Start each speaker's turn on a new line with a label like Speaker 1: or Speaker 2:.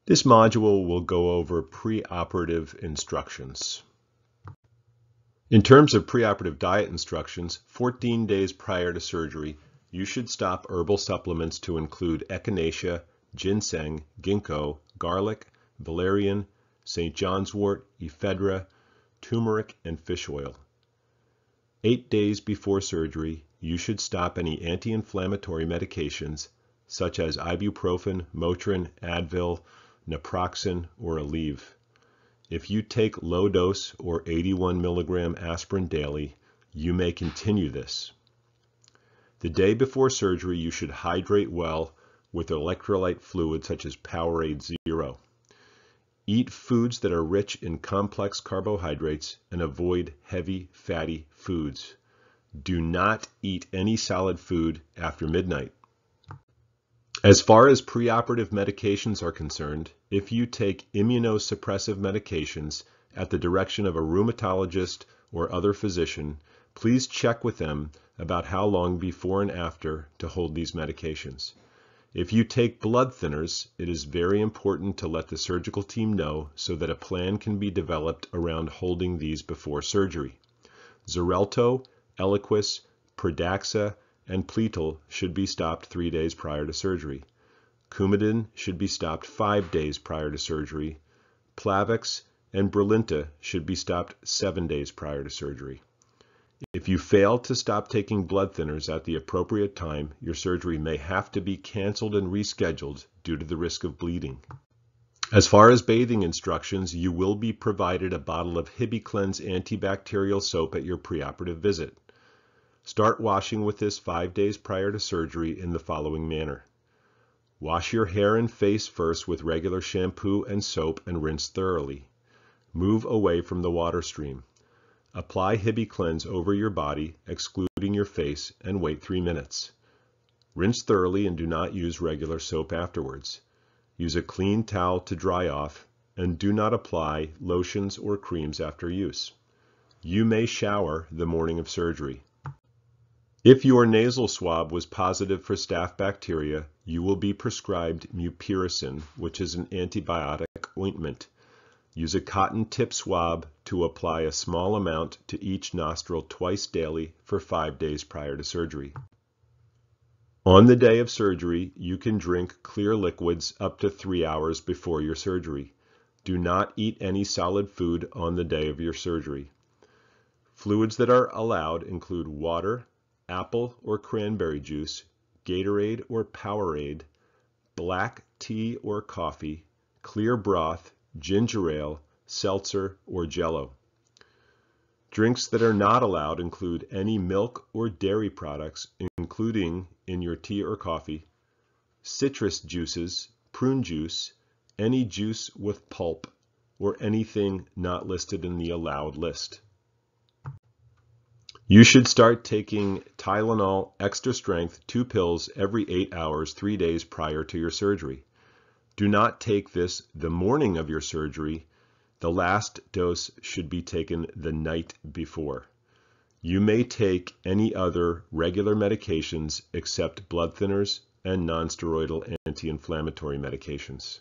Speaker 1: This module will go over preoperative instructions. In terms of preoperative diet instructions, 14 days prior to surgery, you should stop herbal supplements to include echinacea, ginseng, ginkgo, garlic, valerian, St. John's wort, ephedra, turmeric, and fish oil. 8 days before surgery, you should stop any anti-inflammatory medications such as ibuprofen, Motrin, Advil, naproxen, or Aleve. If you take low dose or 81 milligram aspirin daily, you may continue this. The day before surgery, you should hydrate well with electrolyte fluid such as Powerade Zero. Eat foods that are rich in complex carbohydrates and avoid heavy, fatty foods. Do not eat any solid food after midnight. As far as preoperative medications are concerned, if you take immunosuppressive medications at the direction of a rheumatologist or other physician, please check with them about how long before and after to hold these medications. If you take blood thinners, it is very important to let the surgical team know so that a plan can be developed around holding these before surgery. Xarelto, Eliquis, Pradaxa, and Pleatal should be stopped 3 days prior to surgery. Coumadin should be stopped 5 days prior to surgery. Plavix and Brilinta should be stopped 7 days prior to surgery. If you fail to stop taking blood thinners at the appropriate time, your surgery may have to be canceled and rescheduled due to the risk of bleeding. As far as bathing instructions, you will be provided a bottle of HibiCleanse antibacterial soap at your preoperative visit. Start washing with this 5 days prior to surgery in the following manner. Wash your hair and face first with regular shampoo and soap and rinse thoroughly. Move away from the water stream. Apply HibiCleanse over your body, excluding your face, and wait 3 minutes. Rinse thoroughly and do not use regular soap afterwards. Use a clean towel to dry off, and do not apply lotions or creams after use. You may shower the morning of surgery. If your nasal swab was positive for staph bacteria, you will be prescribed mupirocin, which is an antibiotic ointment. Use a cotton tip swab to apply a small amount to each nostril twice daily for 5 days prior to surgery. On the day of surgery, you can drink clear liquids up to 3 hours before your surgery. Do not eat any solid food on the day of your surgery. Fluids that are allowed include water, apple or cranberry juice, Gatorade or Powerade, black tea or coffee, clear broth, ginger ale, seltzer, or Jello. Drinks that are not allowed include any milk or dairy products, including in your tea or coffee, citrus juices, prune juice, any juice with pulp, or anything not listed in the allowed list. You should start taking Tylenol extra strength 2 pills every 8 hours 3 days prior to your surgery. Do not take this the morning of your surgery. The last dose should be taken the night before. You may take any other regular medications except blood thinners and nonsteroidal anti-inflammatory medications.